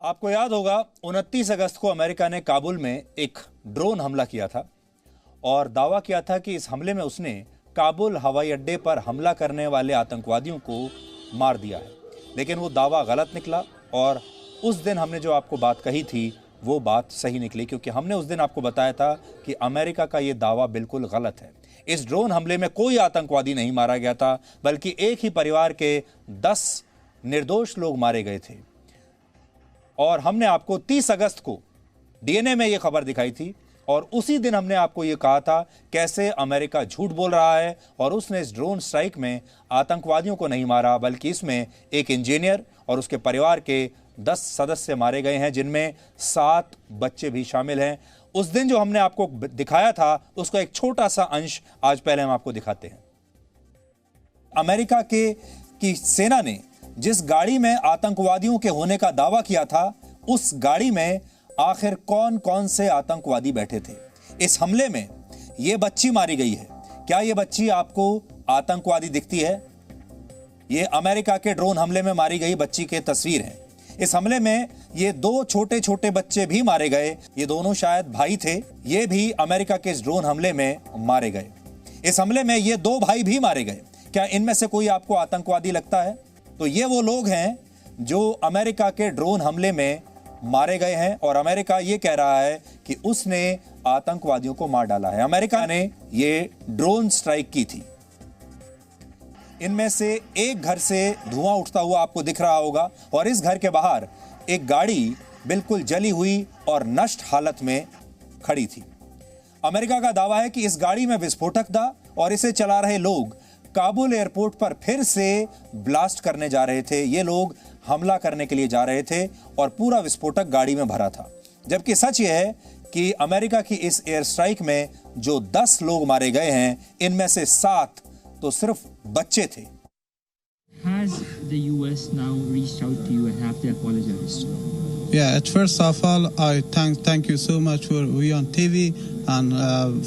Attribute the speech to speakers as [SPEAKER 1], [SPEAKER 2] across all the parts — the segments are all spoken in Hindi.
[SPEAKER 1] आपको याद होगा 29 अगस्त को अमेरिका ने काबुल में एक ड्रोन हमला किया था और दावा किया था कि इस हमले में उसने काबुल हवाई अड्डे पर हमला करने वाले आतंकवादियों को मार दिया है। लेकिन वो दावा गलत निकला और उस दिन हमने जो आपको बात कही थी वो बात सही निकली, क्योंकि हमने उस दिन आपको बताया था कि अमेरिका का ये दावा बिल्कुल गलत है। इस ड्रोन हमले में कोई आतंकवादी नहीं मारा गया था, बल्कि एक ही परिवार के 10 निर्दोष लोग मारे गए थे। और हमने आपको 30 अगस्त को डीएनए में यह खबर दिखाई थी और उसी दिन हमने आपको यह कहा था कैसे अमेरिका झूठ बोल रहा है और उसने इस ड्रोन स्ट्राइक में आतंकवादियों को नहीं मारा, बल्कि इसमें एक इंजीनियर और उसके परिवार के 10 सदस्य मारे गए हैं, जिनमें 7 बच्चे भी शामिल हैं। उस दिन जो हमने आपको दिखाया था उसका एक छोटा सा अंश आज पहले हम आपको दिखाते हैं। अमेरिका की सेना ने जिस गाड़ी में आतंकवादियों के होने का दावा किया था, उस गाड़ी में आखिर कौन कौन से आतंकवादी बैठे थे। इस हमले में यह बच्ची मारी गई है। क्या यह बच्ची आपको आतंकवादी दिखती है? यह अमेरिका के ड्रोन हमले में मारी गई बच्ची की तस्वीर है। इस हमले में ये 2 छोटे छोटे बच्चे भी मारे गए। ये दोनों शायद भाई थे। ये भी अमेरिका के इस ड्रोन हमले में मारे गए। इस हमले में ये 2 भाई भी मारे गए। क्या इनमें से कोई आपको आतंकवादी लगता है? तो ये वो लोग हैं जो अमेरिका के ड्रोन हमले में मारे गए हैं और अमेरिका ये कह रहा है कि उसने आतंकवादियों को मार डाला है। अमेरिका ने ये ड्रोन स्ट्राइक की थी। इनमें से एक घर से धुआं उठता हुआ आपको दिख रहा होगा और इस घर के बाहर एक गाड़ी बिल्कुल जली हुई और नष्ट हालत में खड़ी थी। अमेरिका का दावा है कि इस गाड़ी में विस्फोटक था और इसे चला रहे लोग काबुल एयरपोर्ट पर फिर से ब्लास्ट करने जा रहे थे। ये लोग हमला करने के लिए जा रहे थे और पूरा विस्फोटक गाड़ी में भरा था। जबकि सच ये है कि अमेरिका की इस एयर स्ट्राइक में जो 10 लोग मारे गए हैं, इनमें से 7 तो सिर्फ बच्चे थे।
[SPEAKER 2] Has the US now reached out to you and have they apologized?
[SPEAKER 3] Yeah, first of all, I thank you so much for we on TV and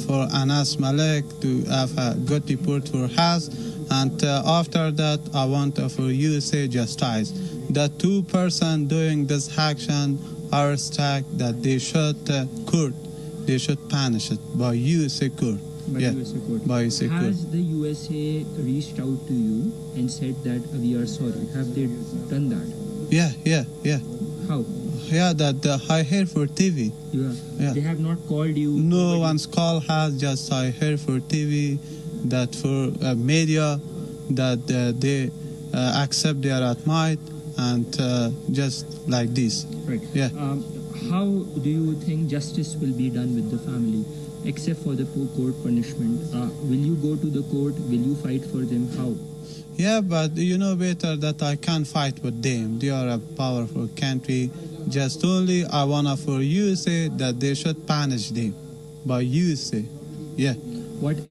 [SPEAKER 3] for Anas Malek to have a good report for us. And after that, I want for USA justice. The 2 person doing this action are attack that they should court. They should punish it by USA court.
[SPEAKER 2] By USA court.
[SPEAKER 3] By USA court.
[SPEAKER 2] Has the USA reached out to you and said that we are sorry? Have they done that?
[SPEAKER 3] Yeah.
[SPEAKER 2] How?
[SPEAKER 3] Yeah, that I hear for TV.
[SPEAKER 2] Yeah. They have not called you?
[SPEAKER 3] No one's call has, just I hear for TV that for media that they accept their admit and just like this.
[SPEAKER 2] Right.
[SPEAKER 3] Yeah.
[SPEAKER 2] How do you think justice will be done with the family, except for the court punishment? Will you go to the court? Will you fight for them? How?
[SPEAKER 3] Yeah, but you know better that I can't fight with them. They are a powerful country. Just only I wanna for USA that they should punish them by USA. Yeah.
[SPEAKER 2] What?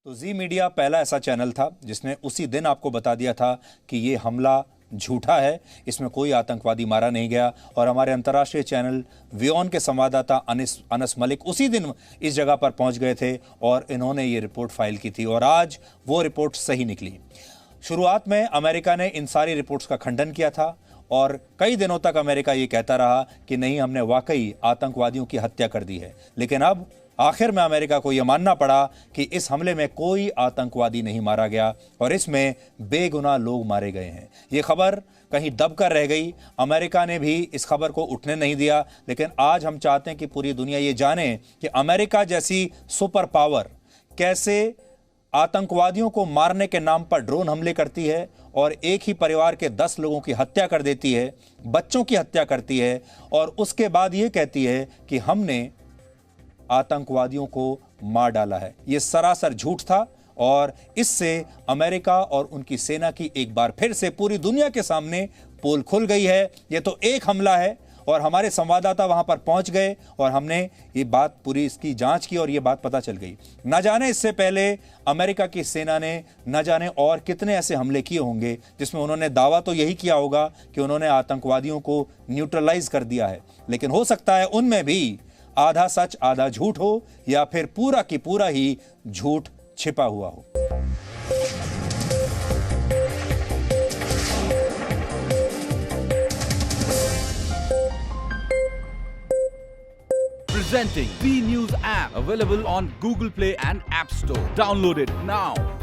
[SPEAKER 1] तो जी मीडिया पहला ऐसा चैनल था जिसने उसी दिन आपको बता दिया था कि ये हमला झूठा है, इसमें कोई आतंकवादी मारा नहीं गया। और हमारे अंतर्राष्ट्रीय चैनल वियोन के संवाददाता अनस मलिक उसी दिन इस जगह पर पहुंच गए थे और इन्होंने ये रिपोर्ट फाइल की थी और आज वो रिपोर्ट सही निकली। शुरुआत में अमेरिका ने इन सारी रिपोर्ट्स का खंडन किया था और कई दिनों तक अमेरिका ये कहता रहा कि नहीं, हमने वाकई आतंकवादियों की हत्या कर दी है। लेकिन अब आखिर में अमेरिका को यह मानना पड़ा कि इस हमले में कोई आतंकवादी नहीं मारा गया और इसमें बेगुनाह लोग मारे गए हैं। ये खबर कहीं दबकर रह गई। अमेरिका ने भी इस खबर को उठने नहीं दिया। लेकिन आज हम चाहते हैं कि पूरी दुनिया ये जाने कि अमेरिका जैसी सुपर पावर कैसे आतंकवादियों को मारने के नाम पर ड्रोन हमले करती है और एक ही परिवार के 10 लोगों की हत्या कर देती है, बच्चों की हत्या करती है और उसके बाद ये कहती है कि हमने आतंकवादियों को मार डाला है। यह सरासर झूठ था और इससे अमेरिका और उनकी सेना की एक बार फिर से पूरी दुनिया के सामने पोल खुल गई है। यह तो एक हमला है और हमारे संवाददाता वहां पर पहुंच गए और हमने ये बात पूरी इसकी जांच की और ये बात पता चल गई। न जाने इससे पहले अमेरिका की सेना ने न जाने और कितने ऐसे हमले किए होंगे जिसमें उन्होंने दावा तो यही किया होगा कि उन्होंने आतंकवादियों को न्यूट्रलाइज कर दिया है। लेकिन हो सकता है उनमें भी आधा सच आधा झूठ हो या फिर पूरा की पूरा ही झूठ छिपा हुआ हो।
[SPEAKER 4] Presenting B News app, available on Google Play and App Store. Download it now.